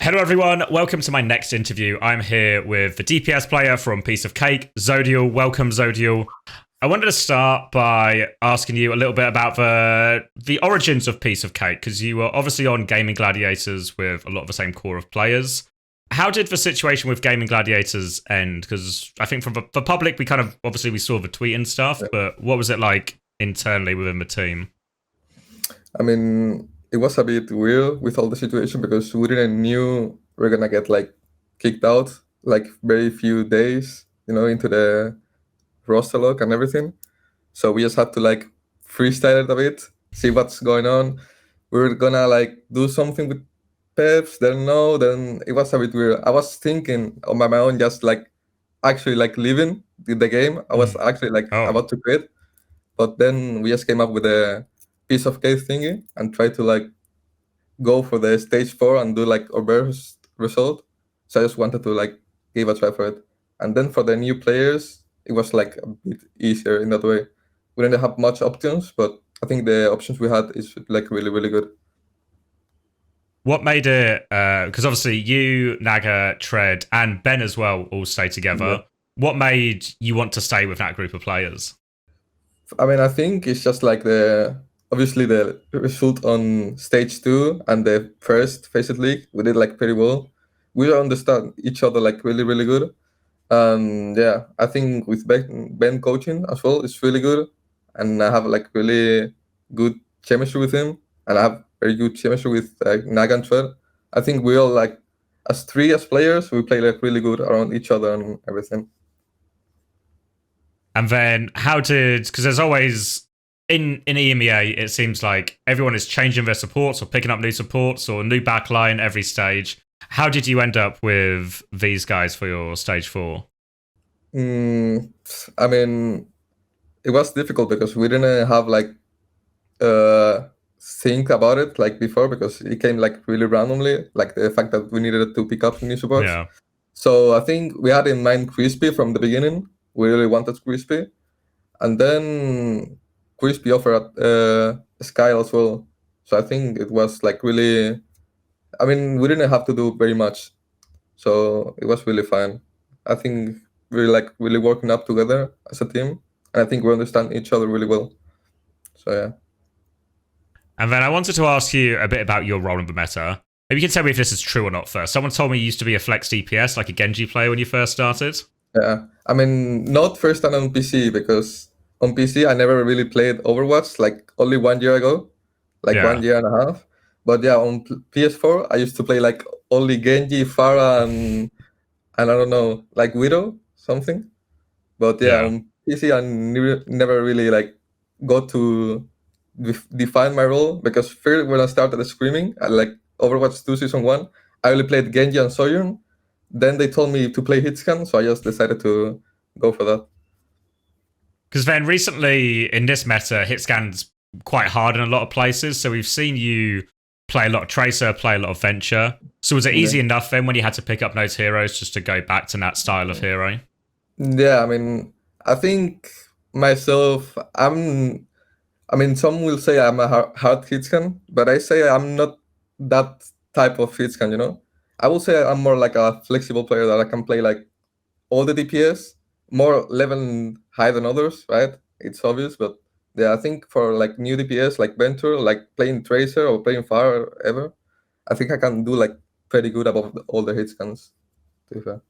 Hello everyone, welcome to my next interview. I'm here with the DPS player from Piece of Cake, Xzodyal. Welcome, Xzodyal. I wanted to start by asking you a little bit about the origins of Piece of Cake, because you were obviously on Gaming Gladiators with a lot of the same core of players. How did the situation with Gaming Gladiators end? Because I think for public, we saw the tweet and stuff, but what was it like internally within the team? I mean, it was a bit weird with all the situation because we didn't knew we're gonna get kicked out very few days, into the roster lock and everything. So we just had to freestyle it a bit, see what's going on. We were gonna do something with Peps, then it was a bit weird. I was thinking on my own, just actually leaving the game. I was actually about to quit, but then we just came up with a piece of cake thingy and tried to go for the stage 4 and do our best result. So I just wanted to give a try for it. And then for the new players, it was a bit easier in that way. We didn't have much options, but I think the options we had is really, really good. What made it, because obviously you, Naga, Tread, and Ben as well all stay together. Yeah. What made you want to stay with that group of players? I mean, I think it's just obviously the result on stage 2 and the first Faceit League, we did pretty well. We understand each other really, really good. And yeah, I think with Ben coaching as well, it's really good. And I have really good chemistry with him. And I have very good chemistry with Naga and Tread. I think we all as players, we play really good around each other and everything. And then because there's always, in EMEA, it seems like everyone is changing their supports or picking up new supports or new backline every stage. How did you end up with these guys for your stage 4? I mean, it was difficult because we didn't have think about it before, because it came really randomly, the fact that we needed to pick up new supports. Yeah. So I think we had in mind Crispy from the beginning. We really wanted Crispy. And then Crispy offered Sky as well. So I think it was really, I mean, we didn't have to do very much. So it was really fine. I think we're really working up together as a team. And I think we understand each other really well. So yeah. And then I wanted to ask you a bit about your role in the meta. Maybe you can tell me if this is true or not first. Someone told me you used to be a flex DPS, like a Genji player when you first started. Yeah, I mean, not first time on PC, because on PC I never really played Overwatch, only 1 year ago, 1 year and a half. But yeah, on PS4 I used to play only Genji, Pharah, and I don't know, Widow, something. But yeah, on PC I never really got to define my role, because first when I started screaming at Overwatch 2 Season 1, I only played Genji and Sojourn. Then they told me to play Hitscan, so I just decided to go for that. Because then recently in this meta, Hitscan's quite hard in a lot of places. So we've seen you play a lot of Tracer, play a lot of Venture. So was it easy enough then when you had to pick up those heroes just to go back to that style of hero? Yeah, I mean, I think myself, some will say I'm a hard Hitscan, but I say I'm not that type of Hitscan, I will say I'm more a flexible player, that I can play all the DPS, more level high than others, right? It's obvious, but yeah, I think for new DPS, Venture, playing Tracer or playing Fire ever, I think I can do pretty good above all the Hitscans, to be fair.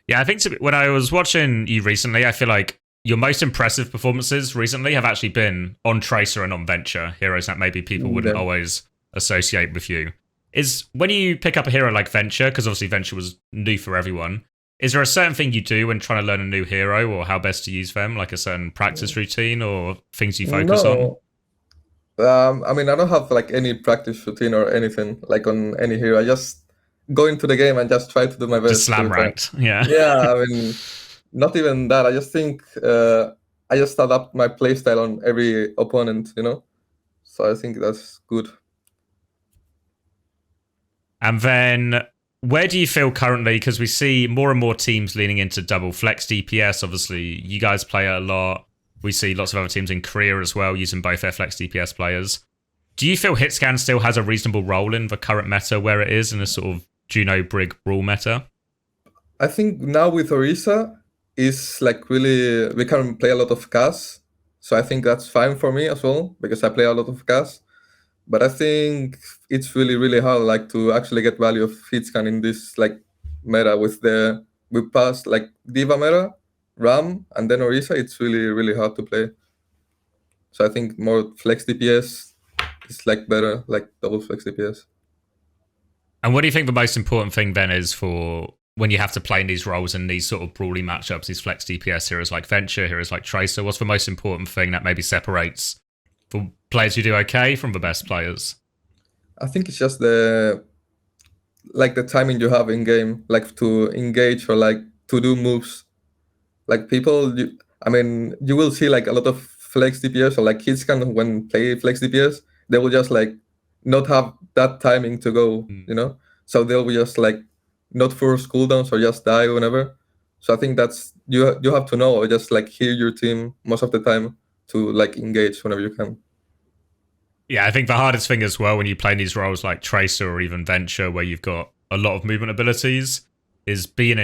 Yeah, I think when I was watching you recently, I feel like your most impressive performances recently have actually been on Tracer and on Venture, heroes that maybe people wouldn't always associate with you. Is when you pick up a hero like Venture, because obviously Venture was new for everyone, is there a certain thing you do when trying to learn a new hero, or how best to use them, like a certain practice routine or things you focus on? I mean, I don't have any practice routine or anything on any hero. I just go into the game and just try to do my best. Just slam ranked, yeah. Yeah, I mean, not even that. I just think I just adapt my playstyle on every opponent, So I think that's good. And then where do you feel currently? Because we see more and more teams leaning into double flex DPS. Obviously, you guys play it a lot. We see lots of other teams in Korea as well using both their flex DPS players. Do you feel Hitscan still has a reasonable role in the current meta where it is, in a sort of Do you know Brig Brawl meta? I think now with Orisa is like really we can play a lot of CAS, so I think that's fine for me as well because I play a lot of CAS. But I think it's really hard like to actually get value of Hitscan in this like meta with the we pass like Diva meta, Ram, and then Orisa. It's really hard to play. So I think more flex DPS is like better, like double flex DPS. And what do you think the most important thing then is for when you have to play in these roles and these sort of brawly matchups, these flex DPS heroes like Venture, heroes like Tracer? What's the most important thing that maybe separates the players who do okay from the best players? I think it's just the like the timing you have in game, like to engage or like to do moves. Like people, I mean, you will see like a lot of flex DPS or like kids can when play flex DPS, they will just like not have that timing to go, so they'll be just like not force cooldowns or just die whenever. So I think that's you have to know or just like hear your team most of the time to like engage whenever you can. Yeah, I think the hardest thing as well when you play in these roles like Tracer or even Venture, where you've got a lot of movement abilities, is being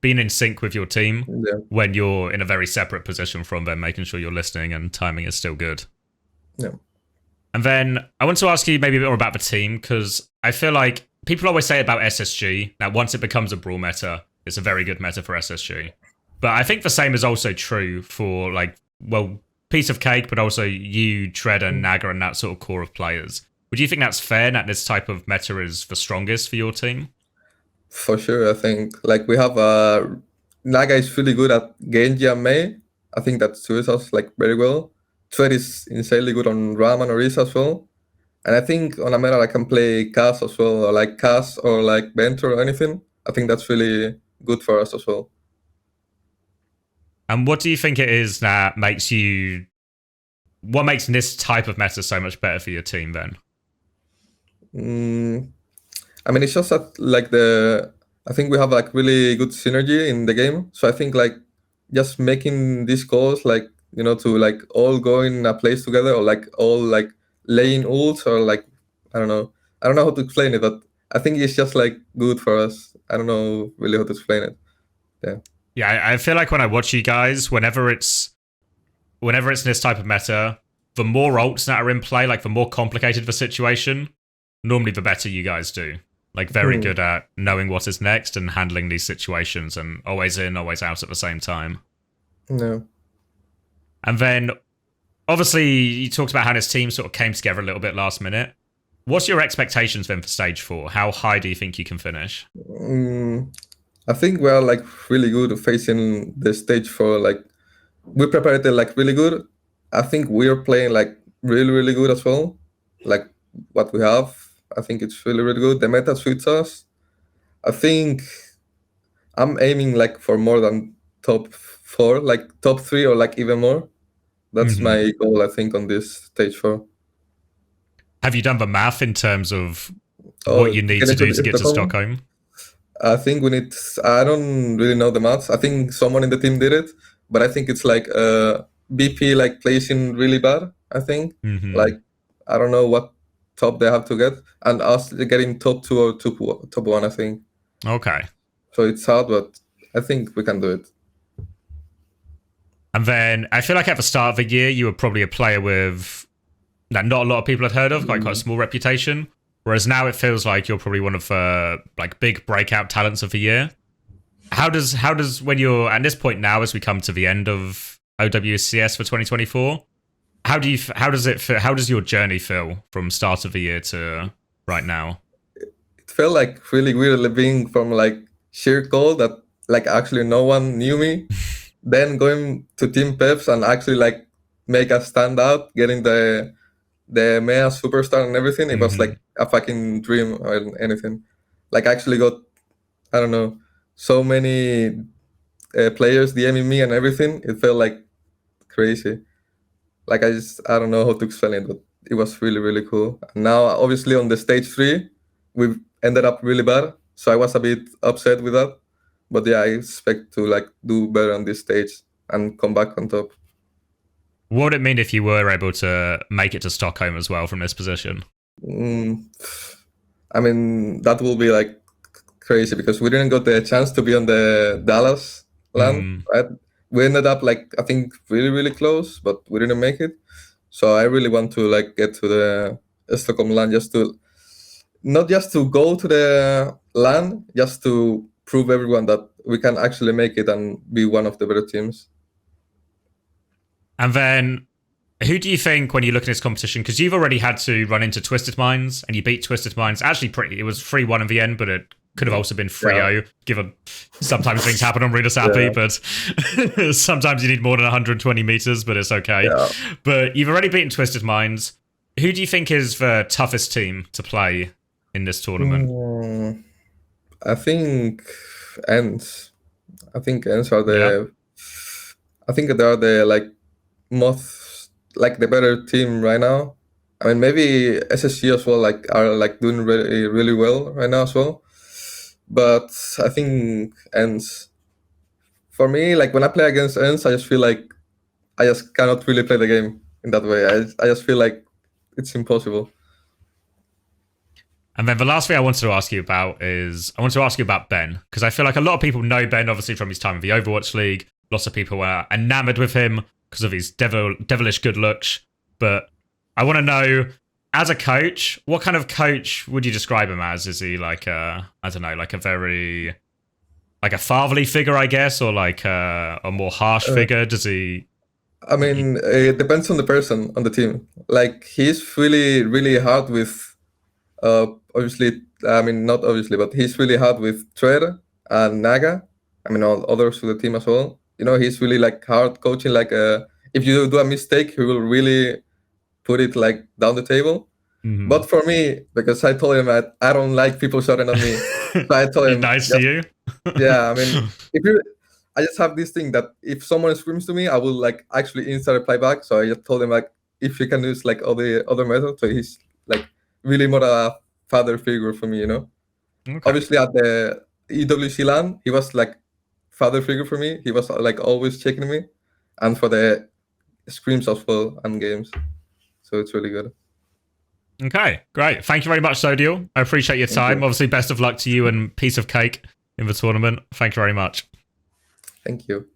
in sync with your team when you're in a very separate position from them, making sure you're listening and timing is still good. Yeah. And then I want to ask you maybe a bit more about the team, because I feel like people always say about SSG that once it becomes a brawl meta, it's a very good meta for SSG. But I think the same is also true for like, well, Piece of Cake, but also you, Tread, and Naga, and that sort of core of players. Would you think that's fair, that this type of meta is the strongest for your team? For sure, I think like we have Naga is really good at Genji and Mei. I think that suits us like very well. Tread is insanely good on Ram and Orisa as well. And I think on a meta I can play Cass as well, or like Cass or like Venture or anything. I think that's really good for us as well. And what do you think it is that makes you... What makes this type of meta so much better for your team then? I mean, it's just that like I think we have like really good synergy in the game. So I think like just making these calls like, to like all go in a place together or like all like laying ults or like, I don't know how to explain it, but I think it's just like good for us. I don't know really how to explain it. Yeah. Yeah, I feel like when I watch you guys, whenever it's this type of meta, the more ults that are in play, like the more complicated the situation, normally the better you guys do. Like very good at knowing what is next and handling these situations and always in, always out at the same time. No. And then obviously you talked about how this team sort of came together a little bit last minute. What's your expectations then for stage 4? How high do you think you can finish? I think we're like really good facing the stage 4. Like we prepared it like really good. I think we're playing like really good as well. Like what we have, I think it's really good. The meta suits us. I think I'm aiming like for more than top 4, like top 3 or like even more. That's my goal, I think, on this stage 4. Have you done the math in terms of what you need to do to get to Stockholm? I think we need... I don't really know the maths. I think someone in the team did it, but I think it's like BP like placing really bad, I think. Like, I don't know what top they have to get. And us getting top 2 or top 1, I think. Okay. So it's hard, but I think we can do it. And then I feel like at the start of the year, you were probably a player with that not a lot of people had heard of, quite a small reputation. Whereas now it feels like you're probably one of the like big breakout talents of the year. How does when you're at this point now, as we come to the end of OWCS for 2024, how does it feel? How does your journey feel from start of the year to right now? It felt like really weird being from like sheer cold that like actually no one knew me. Then going to Team Peps and actually like make us stand out, getting the EMEA superstar and everything. It was like a fucking dream or anything. Like I actually got, I don't know, so many players DMing me and everything. It felt like crazy. Like I don't know how to explain it, but it was really cool. And now obviously on the stage 3, we ended up really bad. So I was a bit upset with that. But yeah, I expect to like do better on this stage and come back on top. What would it mean if you were able to make it to Stockholm as well from this position? I mean, that will be like crazy because we didn't get the chance to be on the Dallas LAN, right? We ended up like I think really close, but we didn't make it. So I really want to like get to the Stockholm LAN just to not just to go to the LAN, just to prove everyone that we can actually make it and be one of the better teams. And then, who do you think when you look at this competition? Because you've already had to run into Twisted Minds, and you beat Twisted Minds. Actually, it was 3-1 in the end, but it could have also been 3-0. Given sometimes things happen on Rita Sappy, but sometimes you need more than 120 meters, but it's okay. But you've already beaten Twisted Minds. Who do you think is the toughest team to play in this tournament? I think Ents. I think Ents are the. I think they are the like most like the better team right now. I mean, maybe SSG as well like are like doing really well right now as well. But I think Ents. For me, like when I play against Ents, I just feel like I just cannot really play the game in that way. I just feel like it's impossible. And then the last thing I wanted to ask you about is I want to ask you about Ben, because I feel like a lot of people know Ben obviously from his time in the Overwatch League. Lots of people were enamored with him because of his devilish good looks. But I want to know, as a coach, what kind of coach would you describe him as? Is he like I don't know, like a very like a fatherly figure, I guess, or like a more harsh figure? Does he? I mean, it depends on the person on the team. Like he's really hard with. Obviously, I mean not obviously, but he's really hard with Treer and Naga. I mean all others to the team as well. You know, he's really like hard coaching. Like if you do a mistake, he will really put it like down the table. But for me, because I told him that I don't like people shouting at me, so I told him, nice to you. Yeah, I mean, I just have this thing that if someone screams to me, I will like actually instant reply back. So I just told him like if you can use like all the other methods, so he's like really more a father figure for me, you know. Okay. Obviously at the EWC LAN, he was like father figure for me. He was like always checking me, and for the screams as well and games. So it's really good. Okay, great. Thank you very much, Xzodyal. I appreciate your time. Obviously, best of luck to you and piece of cake in the tournament. Thank you very much. Thank you.